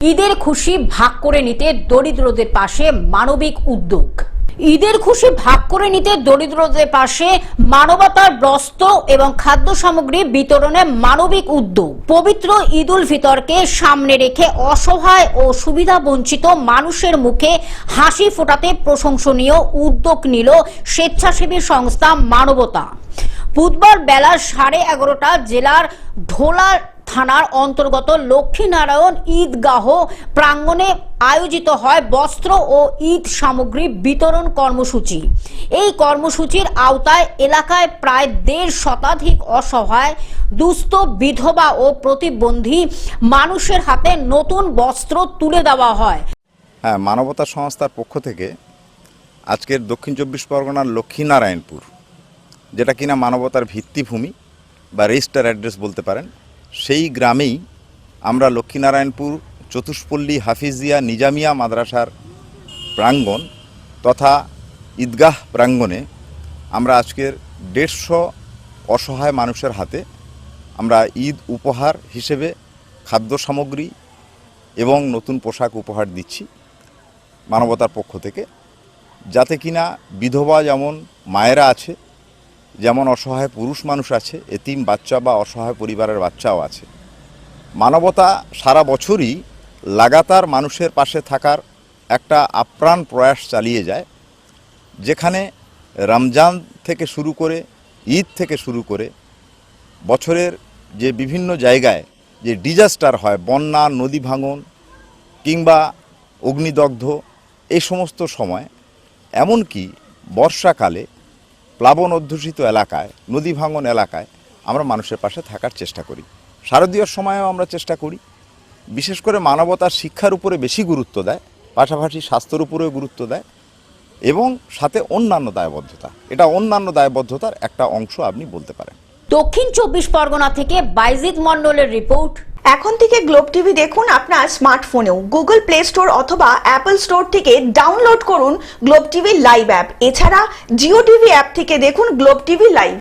ঈদের খুশি ভাগ করে নিতে দরিদ্রদের পাশে মানবিক উদ্যোগ। ঈদের খুশি ভাগ করে নিতে দরিদ্রদের পাশে মানবতার বস্ত্র এবং খাদ্য সামগ্রী বিতরণে মানবিক উদ্যোগ। পবিত্র ঈদ উল ফিতরকে সামনে রেখে অসহায় ও সুবিধা বঞ্চিত মানুষের মুখে হাসি ফোটাতে প্রশংসনীয় উদ্যোগ নিল স্বেচ্ছাসেবী সংস্থা মানবতা। বুধবার বেলা 11:30 জেলার ঢোলা থানার অন্তর্গত লক্ষ্মীনারায়ণ ঈদগাহ প্রাঙ্গণে আয়োজিত হয় বস্ত্র ও ঈদ সামগ্রী বিতরণ কর্মসূচি। এই কর্মসূচির আওতায় এলাকায় প্রায় 1.5 শতাধিক অসহায়, দুস্থ, বিধবা ও প্রতিবন্ধী মানুষের হাতে নতুন বস্ত্র তুলে দেওয়া হয়। মানবতা সংস্থার পক্ষ থেকে আজকের দক্ষিণ 24 পরগনার লক্ষ্মীনারায়ণপুর, যেটা কিনা মানবতার ভিত্তিভূমি বা রেজিস্টার অ্যাড্রেস বলতে পারেন, সেই গ্রামেই আমরা লক্ষ্মীনারায়ণপুর চতুষ্পল্লী হাফিজিয়া নিজামিয়া মাদ্রাসার প্রাঙ্গণ তথা ঈদগাহ প্রাঙ্গণে আমরা আজকের 150 অসহায় মানুষের হাতে আমরা ঈদ উপহার হিসেবে খাদ্য সামগ্রী এবং নতুন পোশাক উপহার দিচ্ছি মানবতার পক্ষ থেকে, যাতে কিনা বিধবা যেমন মায়েরা আছে, যেমন অসহায় পুরুষ মানুষ আছে, এতিম বাচ্চা বা অসহায় পরিবারের বাচ্চাও আছে। মানবতা সারা বছরই লাগাতার মানুষের পাশে থাকার একটা আপ্রাণ প্রয়াস চালিয়ে যায়, যেখানে রমজান থেকে শুরু করে ঈদ থেকে শুরু করে বছরের যে বিভিন্ন জায়গায় যে ডিজাস্টার হয়, বন্যা, নদী ভাঙন কিংবা অগ্নিদগ্ধ, এই সমস্ত সময়, এমনকি বর্ষাকালে প্লাবন অধ্যুষিত এলাকায়, নদী ভাঙন এলাকায় আমরা মানুষের পাশে থাকার চেষ্টা করি। শারদীয়র সময়েও আমরা চেষ্টা করি। বিশেষ করে মানবতার শিক্ষার উপরে বেশি গুরুত্ব দেয়, পাশাপাশি স্বাস্থ্যের উপরেও গুরুত্ব দেয় এবং সাথে অন্যান্য দায়বদ্ধতা। এটা অন্যান্য দায়বদ্ধতার একটা অংশ আপনি বলতে পারেন। দক্ষিণ 24 পরগনা থেকে বাইজিৎ মণ্ডলের রিপোর্ট। এখন থেকে গ্লোব টিভি দেখুন আপনার স্মার্টফোনেও। গুগল প্লে স্টোর অথবা অ্যাপল স্টোর থেকে ডাউনলোড করুন গ্লোব টিভি লাইভ অ্যাপ। এছাড়া জিও টিভি অ্যাপ থেকে দেখুন গ্লোব টিভি লাইভ।